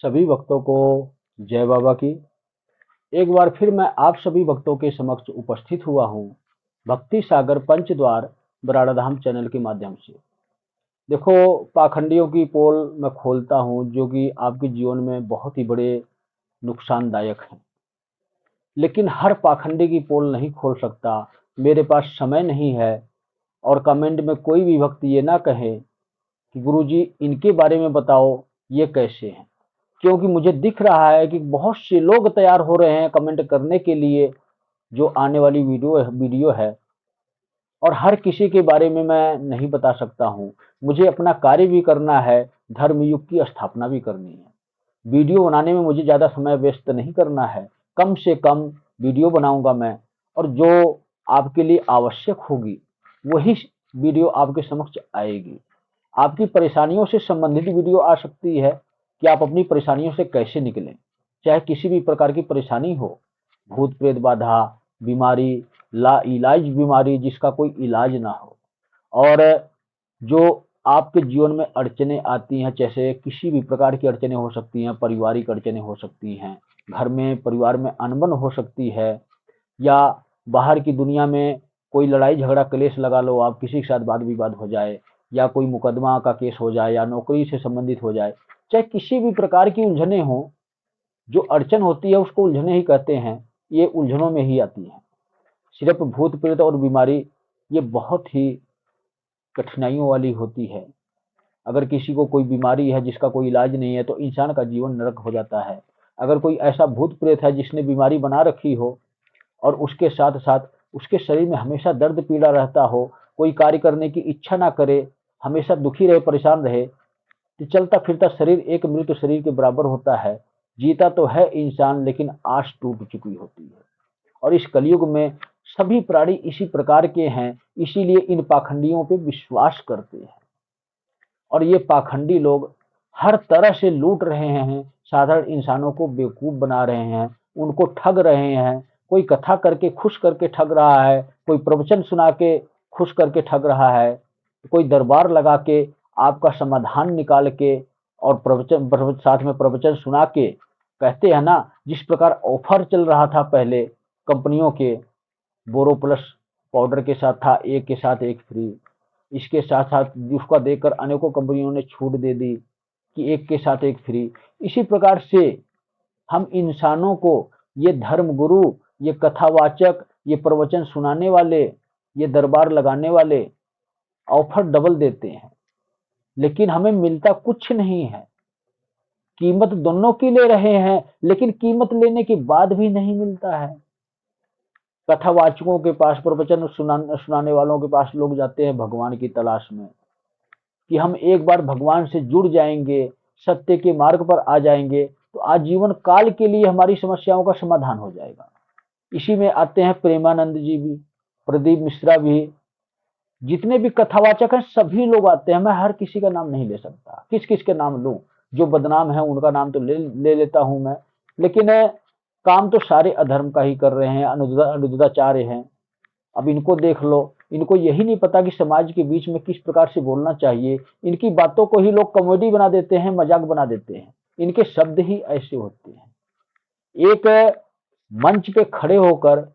सभी भक्तों को जय बाबा की। एक बार फिर मैं आप सभी भक्तों के समक्ष उपस्थित हुआ हूँ भक्ति सागर पंचद्वार बराड़ाधाम चैनल के माध्यम से। देखो, पाखंडियों की पोल मैं खोलता हूँ जो कि आपके जीवन में बहुत ही बड़े नुकसानदायक हैं, लेकिन हर पाखंडी की पोल नहीं खोल सकता। मेरे पास समय नहीं है। और कमेंट में कोई भी भक्त ये ना कहे कि गुरुजी इनके बारे में बताओ, ये कैसे हैं। क्योंकि मुझे दिख रहा है कि बहुत से लोग तैयार हो रहे हैं कमेंट करने के लिए जो आने वाली वीडियो है, और हर किसी के बारे में मैं नहीं बता सकता हूँ। मुझे अपना कार्य भी करना है, धर्म युग की स्थापना भी करनी है। वीडियो बनाने में मुझे ज़्यादा समय व्यस्त नहीं करना है। कम से कम वीडियो बनाऊंगा मैं, और जो आपके लिए आवश्यक होगी वही वीडियो आपके समक्ष आएगी। आपकी परेशानियों से संबंधित वीडियो आ सकती है कि आप अपनी परेशानियों से कैसे निकलें। चाहे किसी भी प्रकार की परेशानी हो, भूत प्रेत बाधा, बीमारी, लाइलाज बीमारी जिसका कोई इलाज ना हो, और जो आपके जीवन में अड़चने आती हैं, जैसे किसी भी प्रकार की अड़चने हो सकती हैं, पारिवारिक अड़चने हो सकती हैं, घर में परिवार में अनबन हो सकती है, या बाहर की दुनिया में कोई लड़ाई झगड़ा क्लेश लगा लो, आप किसी के साथ वाद विवाद हो जाए, या कोई मुकदमा का केस हो जाए, या नौकरी से संबंधित हो जाए, चाहे किसी भी प्रकार की उलझने हो, जो अड़चन होती है उसको उलझने ही कहते हैं। ये उलझनों में ही आती है। सिर्फ भूत प्रेत और बीमारी ये बहुत ही कठिनाइयों वाली होती है। अगर किसी को कोई बीमारी है जिसका कोई इलाज नहीं है तो इंसान का जीवन नरक हो जाता है। अगर कोई ऐसा भूत प्रेत है जिसने बीमारी बना रखी हो, और उसके साथ साथ उसके शरीर में हमेशा दर्द पीड़ा रहता हो, कोई कार्य करने की इच्छा ना करे, हमेशा दुखी रहे, परेशान रहे, तो चलता फिरता शरीर एक मृत शरीर के बराबर होता है। जीता तो है इंसान, लेकिन आस टूट चुकी होती है। और इस कलयुग में सभी प्राणी इसी प्रकार के हैं, इसीलिए इन पाखंडियों पे विश्वास करते हैं। और ये पाखंडी लोग हर तरह से लूट रहे हैं, साधारण इंसानों को बेवकूफ बना रहे हैं, उनको ठग रहे हैं। कोई कथा करके खुश करके ठग रहा है, कोई प्रवचन सुना के खुश करके ठग रहा है, कोई दरबार लगा के आपका समाधान निकाल के, और साथ में प्रवचन सुना के कहते हैं ना, जिस प्रकार ऑफर चल रहा था पहले कंपनियों के, बोरो प्लस पाउडर के साथ था एक के साथ एक फ्री, इसके साथ साथ उसका देकर अनेकों कंपनियों ने छूट दे दी कि एक के साथ एक फ्री। इसी प्रकार से हम इंसानों को ये धर्म गुरु, ये कथावाचक, ये प्रवचन सुनाने वाले, ये दरबार लगाने वाले ऑफर डबल देते हैं, लेकिन हमें मिलता कुछ नहीं है। कीमत दोनों की ले रहे हैं, लेकिन कीमत लेने के बाद भी नहीं मिलता है। कथावाचकों के पास, प्रवचन सुनाने वालों के पास लोग जाते हैं भगवान की तलाश में, कि हम एक बार भगवान से जुड़ जाएंगे, सत्य के मार्ग पर आ जाएंगे, तो आजीवन काल के लिए हमारी समस्याओं का समाधान हो जाएगा। इसी में आते हैं प्रेमानंद जी भी, प्रदीप मिश्रा भी, जितने भी कथावाचक हैं सभी लोग आते हैं। मैं हर किसी का नाम नहीं ले सकता, किस किस के नाम लूं। जो बदनाम है उनका नाम तो ले लेता हूं मैं, लेकिन काम तो सारे अधर्म का ही कर रहे हैं, अनुदाचार्य हैं। अब इनको देख लो, इनको यही नहीं पता कि समाज के बीच में किस प्रकार से बोलना चाहिए। इनकी बातों को ही लोग कॉमेडी बना देते हैं, मजाक बना देते हैं। इनके शब्द ही ऐसे होते हैं। एक मंच पे खड़े होकर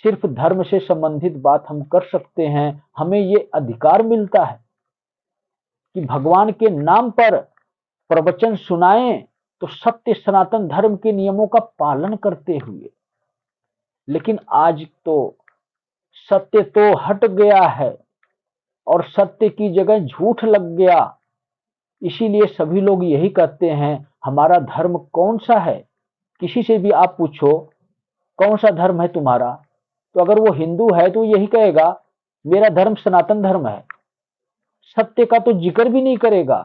सिर्फ धर्म से संबंधित बात हम कर सकते हैं। हमें ये अधिकार मिलता है कि भगवान के नाम पर प्रवचन सुनाएं, तो सत्य सनातन धर्म के नियमों का पालन करते हुए। लेकिन आज तो सत्य तो हट गया है, और सत्य की जगह झूठ लग गया। इसीलिए सभी लोग यही कहते हैं, हमारा धर्म कौन सा है। किसी से भी आप पूछो कौन सा धर्म है तुम्हारा, तो अगर वो हिंदू है तो यही कहेगा मेरा धर्म सनातन धर्म है। सत्य का तो जिक्र भी नहीं करेगा।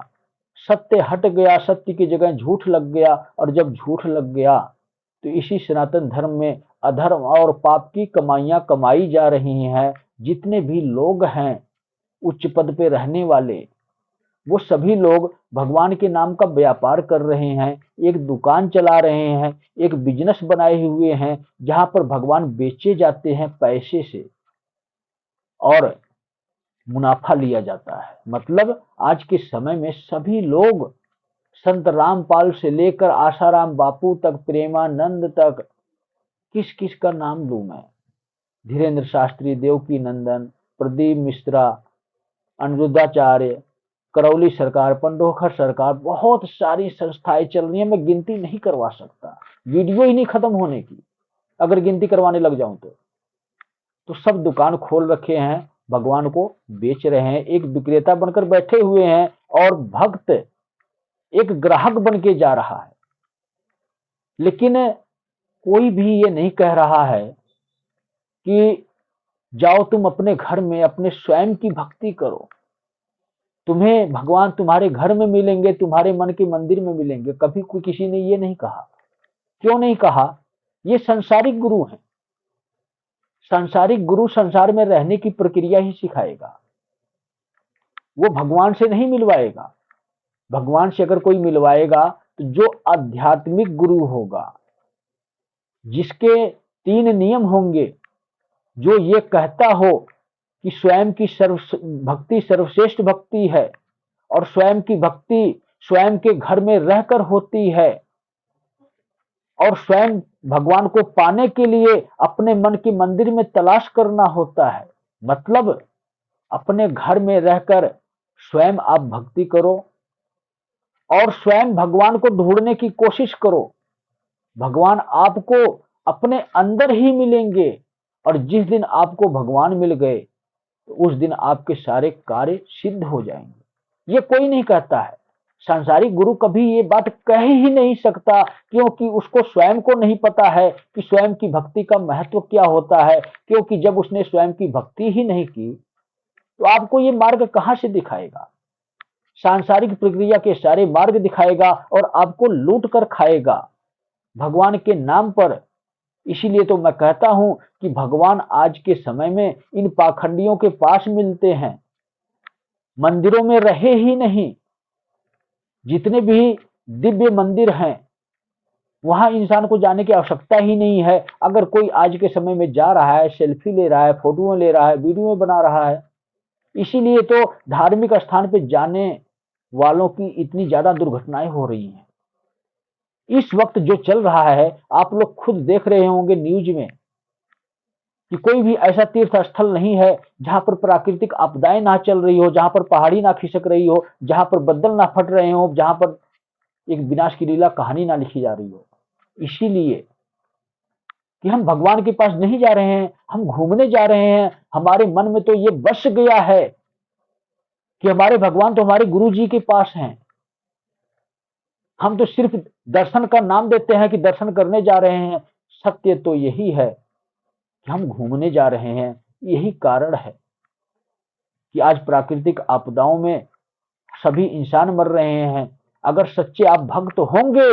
सत्य हट गया, सत्य की जगह झूठ लग गया, और जब झूठ लग गया तो इसी सनातन धर्म में अधर्म और पाप की कमाइयां कमाई जा रही हैं। जितने भी लोग हैं उच्च पद पे रहने वाले, वो सभी लोग भगवान के नाम का व्यापार कर रहे हैं, एक दुकान चला रहे हैं, एक बिजनेस बनाए हुए हैं, जहां पर भगवान बेचे जाते हैं पैसे से, और मुनाफा लिया जाता है। मतलब आज के समय में सभी लोग संत रामपाल से लेकर आसाराम बापू तक, प्रेमानंद तक, किस किस का नाम लूं मैं। धीरेन्द्र शास्त्री, देवकी नंदन, प्रदीप मिश्रा, अनिरुद्धाचार्य, करौली सरकार, पंडोखर सरकार, बहुत सारी संस्थाएं चल रही हैं। मैं गिनती नहीं करवा सकता, वीडियो ही नहीं खत्म होने की अगर गिनती करवाने लग जाऊं तो सब दुकान खोल रखे हैं, भगवान को बेच रहे हैं, एक विक्रेता बनकर बैठे हुए हैं और भक्त एक ग्राहक बन के जा रहा है। लेकिन कोई भी ये नहीं कह रहा है कि जाओ तुम अपने घर में अपने स्वयं की भक्ति करो, तुम्हें भगवान तुम्हारे घर में मिलेंगे, तुम्हारे मन के मंदिर में मिलेंगे। कभी कोई किसी ने ये नहीं कहा। क्यों नहीं कहा? ये सांसारिक गुरु हैं। सांसारिक गुरु संसार में रहने की प्रक्रिया ही सिखाएगा, वो भगवान से नहीं मिलवाएगा। भगवान से अगर कोई मिलवाएगा तो जो आध्यात्मिक गुरु होगा, जिसके 3 नियम होंगे, जो ये कहता हो कि स्वयं की भक्ति सर्वश्रेष्ठ भक्ति है और स्वयं की भक्ति स्वयं के घर में रहकर होती है और स्वयं भगवान को पाने के लिए अपने मन के मंदिर में तलाश करना होता है। मतलब अपने घर में रहकर स्वयं आप भक्ति करो और स्वयं भगवान को ढूंढने की कोशिश करो। भगवान आपको अपने अंदर ही मिलेंगे और जिस दिन आपको भगवान मिल गए तो उस दिन आपके सारे कार्य सिद्ध हो जाएंगे। ये कोई नहीं कहता है। सांसारिक गुरु कभी ये बात कह ही नहीं सकता, क्योंकि उसको स्वयं को नहीं पता है कि स्वयं की भक्ति का महत्व क्या होता है। क्योंकि जब उसने स्वयं की भक्ति ही नहीं की तो आपको ये मार्ग कहां से दिखाएगा? सांसारिक प्रक्रिया के सारे मार्ग दिखाएगा और आपको लूट कर खाएगा भगवान के नाम पर। इसीलिए तो मैं कहता हूं कि भगवान आज के समय में इन पाखंडियों के पास मिलते हैं, मंदिरों में रहे ही नहीं। जितने भी दिव्य मंदिर हैं वहां इंसान को जाने की आवश्यकता ही नहीं है। अगर कोई आज के समय में जा रहा है, सेल्फी ले रहा है, फोटो ले रहा है, वीडियो बना रहा है, इसीलिए तो धार्मिक स्थान पे जाने वालों की इतनी ज्यादा दुर्घटनाएं हो रही हैं। इस वक्त जो चल रहा है, आप लोग खुद देख रहे होंगे न्यूज में कि कोई भी ऐसा तीर्थ स्थल नहीं है जहां पर प्राकृतिक आपदाएं ना चल रही हो, जहां पर पहाड़ी ना खिसक रही हो, जहां पर बदल ना फट रहे हो, जहां पर एक विनाश की लीला कहानी ना लिखी जा रही हो। इसीलिए कि हम भगवान के पास नहीं जा रहे हैं, हम घूमने जा रहे हैं। हमारे मन में तो ये बस गया है कि हमारे भगवान तो हमारे गुरु जी के पास हैं। हम तो सिर्फ दर्शन का नाम देते हैं कि दर्शन करने जा रहे हैं। सत्य तो यही है कि हम घूमने जा रहे हैं। यही कारण है कि आज प्राकृतिक आपदाओं में सभी इंसान मर रहे हैं। अगर सच्चे आप भक्त होंगे,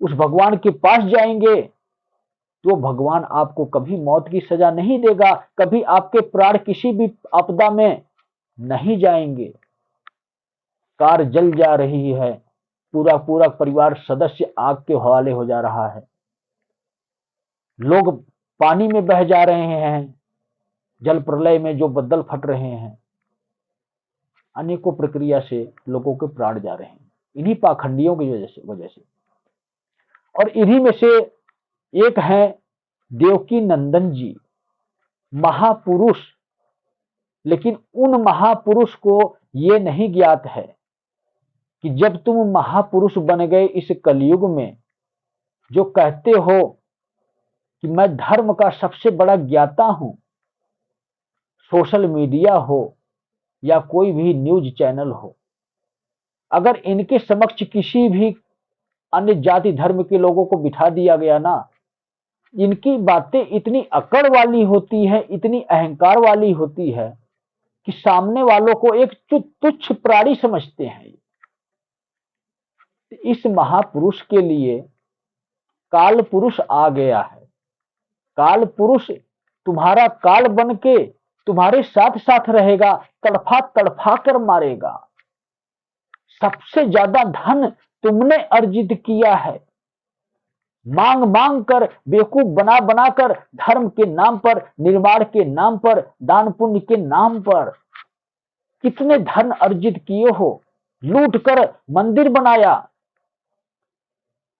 उस भगवान के पास जाएंगे, तो भगवान आपको कभी मौत की सजा नहीं देगा, कभी आपके प्राण किसी भी आपदा में नहीं जाएंगे। कार जल जा रही है, पूरा पूरा परिवार सदस्य आग के हवाले हो जा रहा है, लोग पानी में बह जा रहे हैं, जल प्रलय में जो बदल फट रहे हैं, अनेकों प्रक्रिया से लोगों के प्राण जा रहे हैं इन्हीं पाखंडियों की वजह से। और इन्हीं में से एक है देवकी नंदन जी, महापुरुष। लेकिन उन महापुरुष को ये नहीं ज्ञात है कि जब तुम महापुरुष बन गए इस कलयुग में, जो कहते हो कि मैं धर्म का सबसे बड़ा ज्ञाता हूं, सोशल मीडिया हो या कोई भी न्यूज चैनल हो, अगर इनके समक्ष किसी भी अन्य जाति धर्म के लोगों को बिठा दिया गया ना, इनकी बातें इतनी अकड़ वाली होती है, इतनी अहंकार वाली होती है कि सामने वालों को एक तुच्छ प्राणी समझते हैं। इस महापुरुष के लिए काल पुरुष आ गया है। काल पुरुष तुम्हारा काल बन के तुम्हारे साथ साथ रहेगा, तड़फा तड़फा कर मारेगा। सबसे ज्यादा धन तुमने अर्जित किया है, मांग मांग कर, बेवकूफ बना बना कर, धर्म के नाम पर, निर्माण के नाम पर, दान पुण्य के नाम पर कितने धन अर्जित किए हो। लूट कर मंदिर बनाया।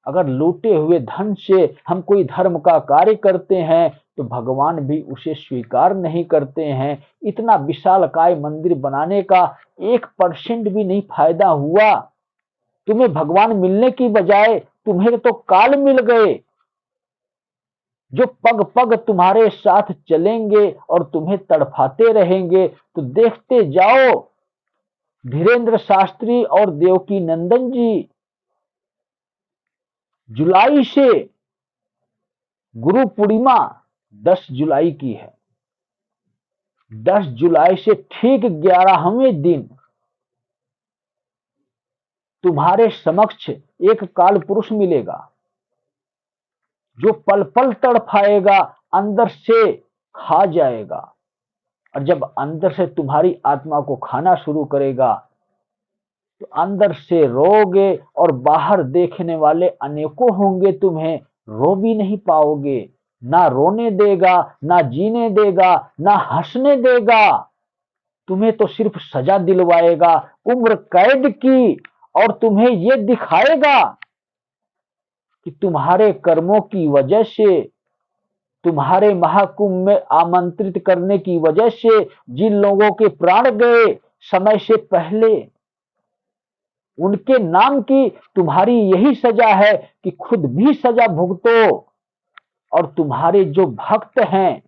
अगर लूटे हुए धन से हम कोई धर्म का कार्य करते हैं तो भगवान भी उसे स्वीकार नहीं करते हैं। इतना विशालकाय मंदिर बनाने का 1% भी नहीं फायदा हुआ। तुम्हें भगवान मिलने की बजाय तुम्हें तो काल मिल गए, जो पग पग तुम्हारे साथ चलेंगे और तुम्हें तड़फाते रहेंगे। तो देखते जाओ, धीरेन्द्र शास्त्री और देवकी नंदन जी जुलाई से, गुरु पूर्णिमा 10 जुलाई की है, 10 जुलाई से ठीक 11वें दिन तुम्हारे समक्ष एक काल पुरुष मिलेगा, जो पल पल तड़पाएगा, अंदर से खा जाएगा। और जब अंदर से तुम्हारी आत्मा को खाना शुरू करेगा तो अंदर से रोगे और बाहर देखने वाले अनेकों होंगे, तुम्हें रो भी नहीं पाओगे। ना रोने देगा, ना जीने देगा, ना हंसने देगा। तुम्हें तो सिर्फ सजा दिलवाएगा, उम्र कैद की, और तुम्हें ये दिखाएगा कि तुम्हारे कर्मों की वजह से, तुम्हारे महाकुंभ में आमंत्रित करने की वजह से जिन लोगों के प्राण गए समय से पहले, उनके नाम की तुम्हारी यही सजा है कि खुद भी सजा भुगतो। और तुम्हारे जो भक्त हैं,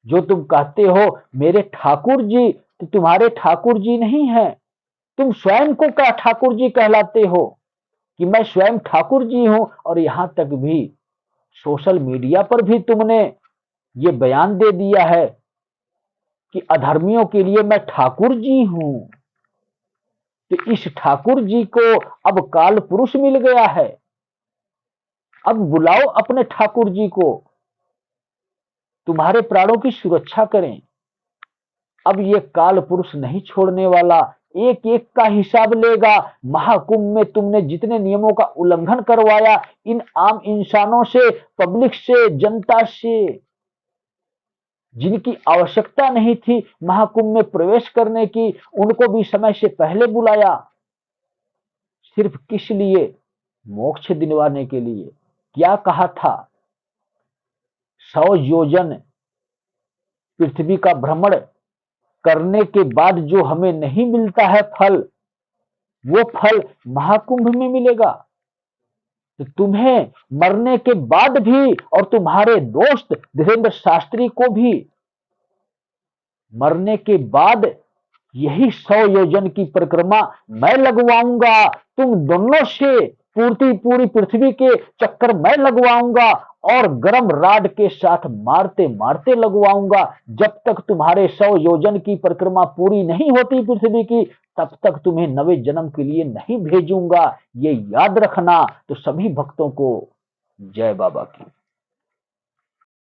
जो तुम कहते हो मेरे ठाकुर जी, तो तुम्हारे ठाकुर जी नहीं है। तुम स्वयं को क्या ठाकुर जी कहलाते हो कि मैं स्वयं ठाकुर जी हूं। और यहां तक भी सोशल मीडिया पर भी तुमने ये बयान दे दिया है कि अधर्मियों के लिए मैं ठाकुर जी हूं। तो इस ठाकुर जी को अब काल पुरुष मिल गया है। अब बुलाओ अपने ठाकुर जी को, तुम्हारे प्राणों की सुरक्षा करें। अब ये काल पुरुष नहीं छोड़ने वाला, एक एक का हिसाब लेगा। महाकुंभ में तुमने जितने नियमों का उल्लंघन करवाया, इन आम इंसानों से, पब्लिक से, जनता से, जिनकी आवश्यकता नहीं थी महाकुंभ में प्रवेश करने की, उनको भी समय से पहले बुलाया। सिर्फ किस लिए? मोक्ष दिलवाने के लिए। क्या कहा था? 100 योजन पृथ्वी का भ्रमण करने के बाद जो हमें नहीं मिलता है फल, वो फल महाकुंभ में मिलेगा। तो तुम्हें मरने के बाद भी, और तुम्हारे दोस्त धीरेन्द्र शास्त्री को भी मरने के बाद यही 100 योजन की परिक्रमा मैं लगवाऊंगा। तुम दोनों से पूरी पृथ्वी के चक्कर मैं लगवाऊंगा, और गरम राड के साथ मारते मारते लगवाऊंगा। जब तक तुम्हारे 100 योजन की परिक्रमा पूरी नहीं होती पृथ्वी की, तब तक तुम्हें नवे जन्म के लिए नहीं भेजूंगा। ये याद रखना। तो सभी भक्तों को जय बाबा की।